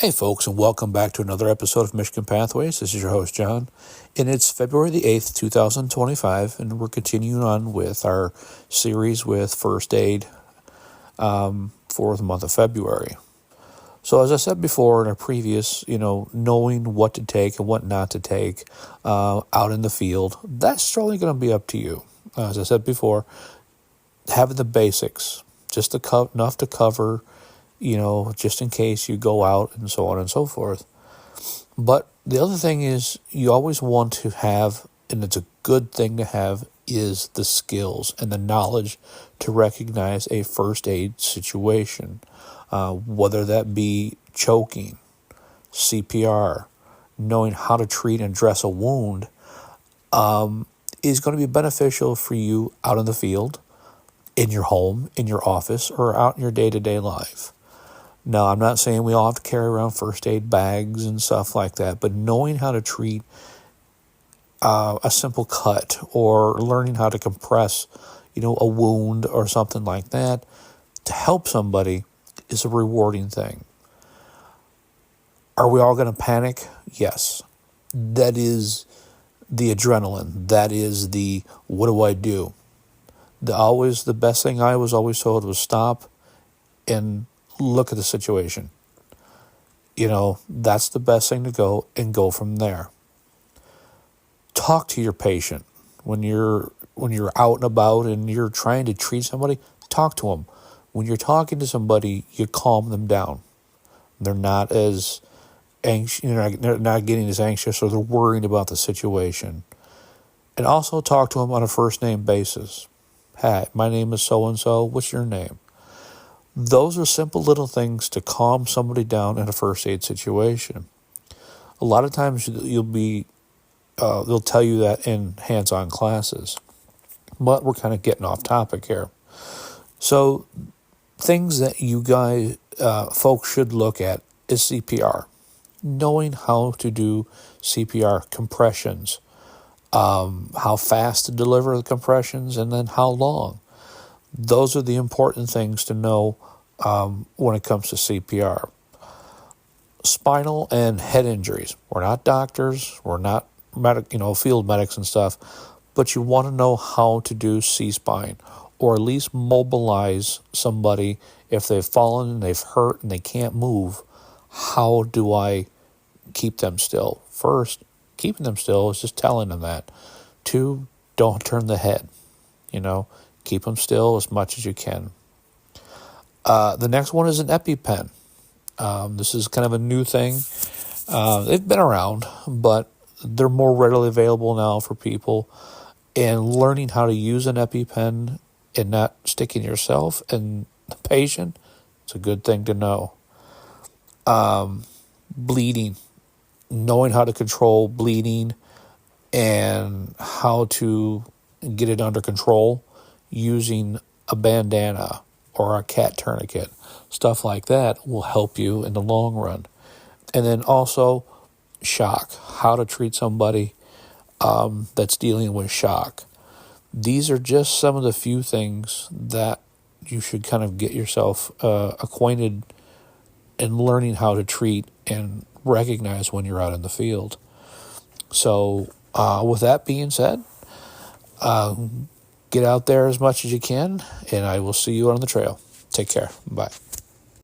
Hey folks, and welcome back to another episode of Michigan Pathways. This is your host, John, and it's February the 8th, 2025, and we're continuing on with our series with first aid for the month of February. So as I said before in our previous, knowing what to take and what not to take out in the field, that's certainly going to be up to you. As I said before, having the basics, just enough to cover, just in case you go out and so on and so forth. But the other thing is you always want to have, and it's a good thing to have, is the skills and the knowledge to recognize a first aid situation, whether that be choking, CPR, knowing how to treat and dress a wound, is going to be beneficial for you out in the field, in your home, in your office, or out in your day-to-day life. Now, I'm not saying we all have to carry around first aid bags and stuff like that, but knowing how to treat a simple cut or learning how to compress, a wound or something like that to help somebody is a rewarding thing. Are we all going to panic? Yes. That is the adrenaline. That is the what do I do? The best thing I was always told was stop and look at the situation. That's the best thing to go from there. Talk to your patient when you're out and about and you're trying to treat somebody. Talk to them. When you're talking to somebody, you calm them down. They're not as anxious. They're not getting as anxious, or they're worrying about the situation. And also talk to them on a first name basis. Hey, my name is so and so. What's your name? Those are simple little things to calm somebody down in a first aid situation. A lot of times they'll tell you that in hands-on classes, but we're kind of getting off topic here. So things that you guys, folks should look at is CPR. Knowing how to do CPR compressions, how fast to deliver the compressions, and then how long. Those are the important things to know when it comes to CPR. Spinal and head injuries. We're not doctors. We're not field medics and stuff. But you want to know how to do C-spine, or at least mobilize somebody if they've fallen and they've hurt and they can't move. How do I keep them still? First, keeping them still is just telling them that. 2, don't turn the head. Keep them still as much as you can. The next one is an EpiPen. This is kind of a new thing. They've been around, but they're more readily available now for people. And learning how to use an EpiPen and not sticking yourself and the patient, it's a good thing to know. Bleeding. Knowing how to control bleeding and how to get it under control using a bandana or a cat tourniquet. Stuff like that will help you in the long run. And then also shock, how to treat somebody that's dealing with shock. These are just some of the few things that you should kind of get yourself acquainted and learning how to treat and recognize when you're out in the field. So with that being said, get out there as much as you can, and I will see you on the trail. Take care. Bye.